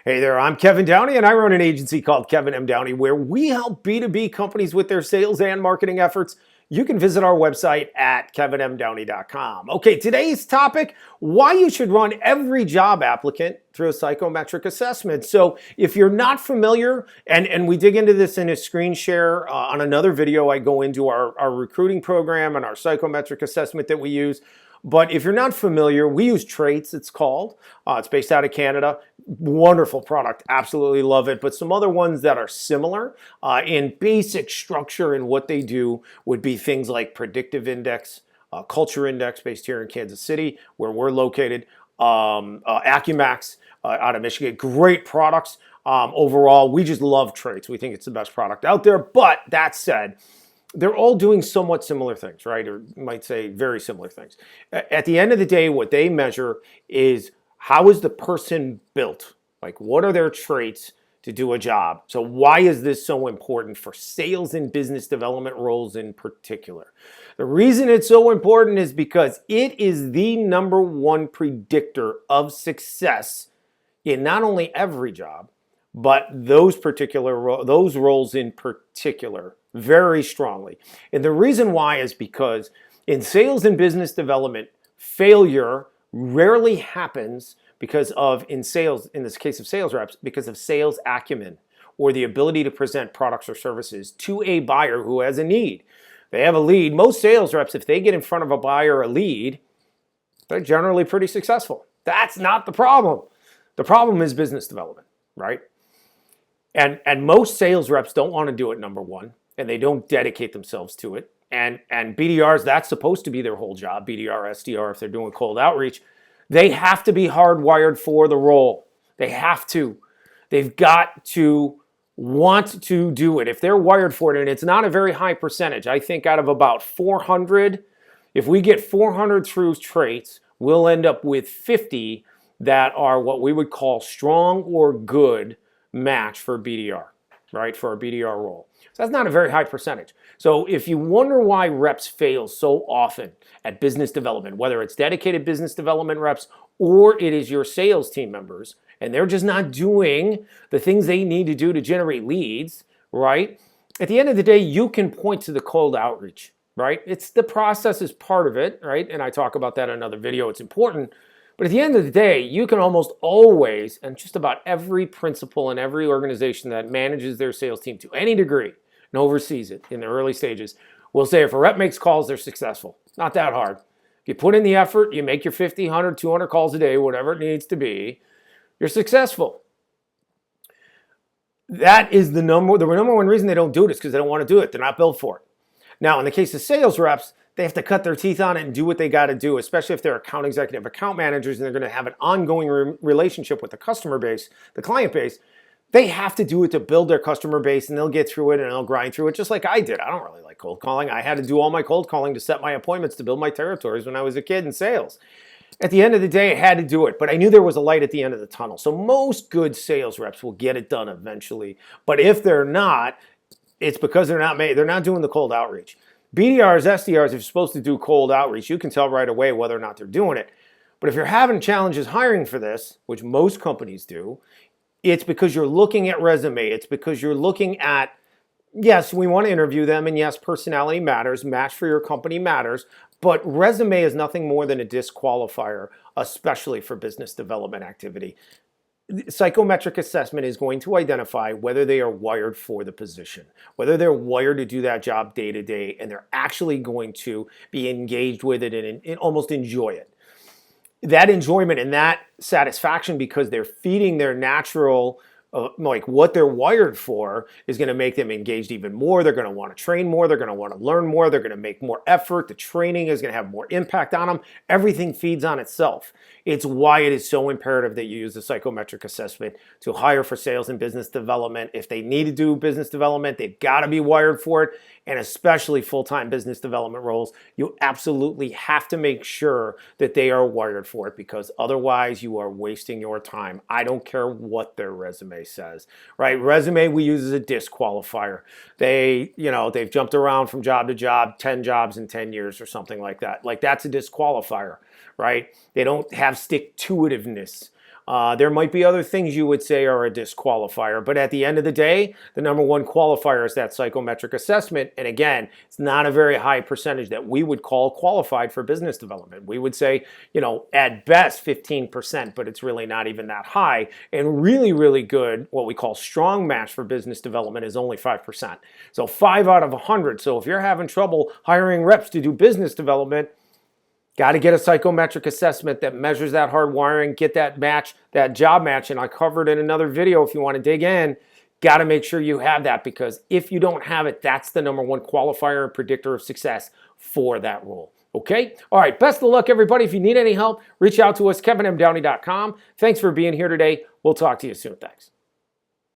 Hey there, I'm Kevin Downey, and I run an agency called Kevin M. Downey, where we help B2B companies with their sales and marketing efforts. You can visit our website at kevinmdowney.com. Okay, today's topic, why you should run every job applicant through a psychometric assessment. So if you're not familiar, and we dig into this in a screen share on another video, I go into our recruiting program and our psychometric assessment that we use. But if you're not familiar, we use Traits, it's called. It's based out of Canada. Wonderful product, absolutely love it. But some other ones that are similar in basic structure and what they do would be things like Predictive Index, Culture Index based here in Kansas City, where we're located, Acumax out of Michigan. Great products. Overall, we just love Traits. We think it's the best product out there. But that said, they're all doing somewhat similar things, right? Or you might say very similar things. At the end of the day, what they measure is how is the person built? Like, what are their traits to do a job? So why is this so important for sales and business development roles in particular? The reason it's so important is because it is the number one predictor of success in not only every job, but those roles in particular very strongly. And the reason why is because in sales and business development, failure rarely happens because of, in this case of sales reps, because of sales acumen or the ability to present products or services to a buyer who has a need. They have a lead. Most sales reps, if they get in front of a buyer or a lead, they're generally pretty successful. That's not the problem. The problem is business development, right? And most sales reps don't want to do it, number one, and they don't dedicate themselves to it. And BDRs, that's supposed to be their whole job, BDR, SDR, if they're doing cold outreach. They have to be hardwired for the role. They have to. They've got to want to do it. If they're wired for it, and it's not a very high percentage, I think out of about 400, if we get 400 through traits, we'll end up with 50 that are what we would call strong or good match for BDR, right? For a BDR role. So that's not a very high percentage. So if you wonder why reps fail so often at business development, whether it's dedicated business development reps or it is your sales team members, and they're just not doing the things they need to do to generate leads, right? At the end of the day, you can point to the cold outreach, right? It's the process is part of it, right? And I talk about that in another video. It's important. But at the end of the day, you can almost always, and just about every principal in every organization that manages their sales team to any degree and oversees it in the early stages, will say if a rep makes calls, they're successful. Not that hard. If you put in the effort, you make your 50, 100, 200 calls a day, whatever it needs to be, you're successful. That is the number one reason they don't do it is because they don't want to do it. They're not built for it. Now, in the case of sales reps, they have to cut their teeth on it and do what they got to do, especially if they're account executive, account managers, and they're going to have an ongoing relationship with the customer base, the client base. They have to do it to build their customer base, and they'll get through it and they'll grind through it just like I did. I don't really like cold calling. I had to do all my cold calling to set my appointments to build my territories when I was a kid in sales. At the end of the day, I had to do it, but I knew there was a light at the end of the tunnel. So most good sales reps will get it done eventually. But if they're not, it's because they're not doing the cold outreach. BDRs, SDRs, if you're supposed to do cold outreach, you can tell right away whether or not they're doing it. But if you're having challenges hiring for this, which most companies do, it's because you're looking at resume. It's because you're looking at, yes, we want to interview them, and yes, personality matters, match for your company matters, but resume is nothing more than a disqualifier, especially for business development activity. Psychometric assessment is going to identify whether they are wired for the position, whether they're wired to do that job day to day, and they're actually going to be engaged with it and almost enjoy it. That enjoyment and that satisfaction, because they're feeding their natural, like what they're wired for, is going to make them engaged even more. They're going to want to train more. They're going to want to learn more. They're going to make more effort. The training is going to have more impact on them. Everything feeds on itself. It's why it is so imperative that you use the psychometric assessment to hire for sales and business development. If they need to do business development, they've got to be wired for it. And especially full-time business development roles, you absolutely have to make sure that they are wired for it, because otherwise you are wasting your time. I don't care what their resume says, right? Resume we use as a disqualifier. They've jumped around from job to job, 10 jobs in 10 years or something like that. Like, that's a disqualifier, right? They don't have stick-to-itiveness. There might be other things you would say are a disqualifier, but at the end of the day, the number one qualifier is that psychometric assessment. And again, it's not a very high percentage that we would call qualified for business development. We would say, at best 15%, but it's really not even that high. And really, really good, what we call strong match for business development is only 5%. So 5 out of 100. So if you're having trouble hiring reps to do business development, got to get a psychometric assessment that measures that hard wiring, get that match, that job match. And I covered in another video if you want to dig in. Got to make sure you have that, because if you don't have it, that's the number one qualifier and predictor of success for that role. Okay? All right. Best of luck, everybody. If you need any help, reach out to us, kevinmdowney.com. Thanks for being here today. We'll talk to you soon. Thanks.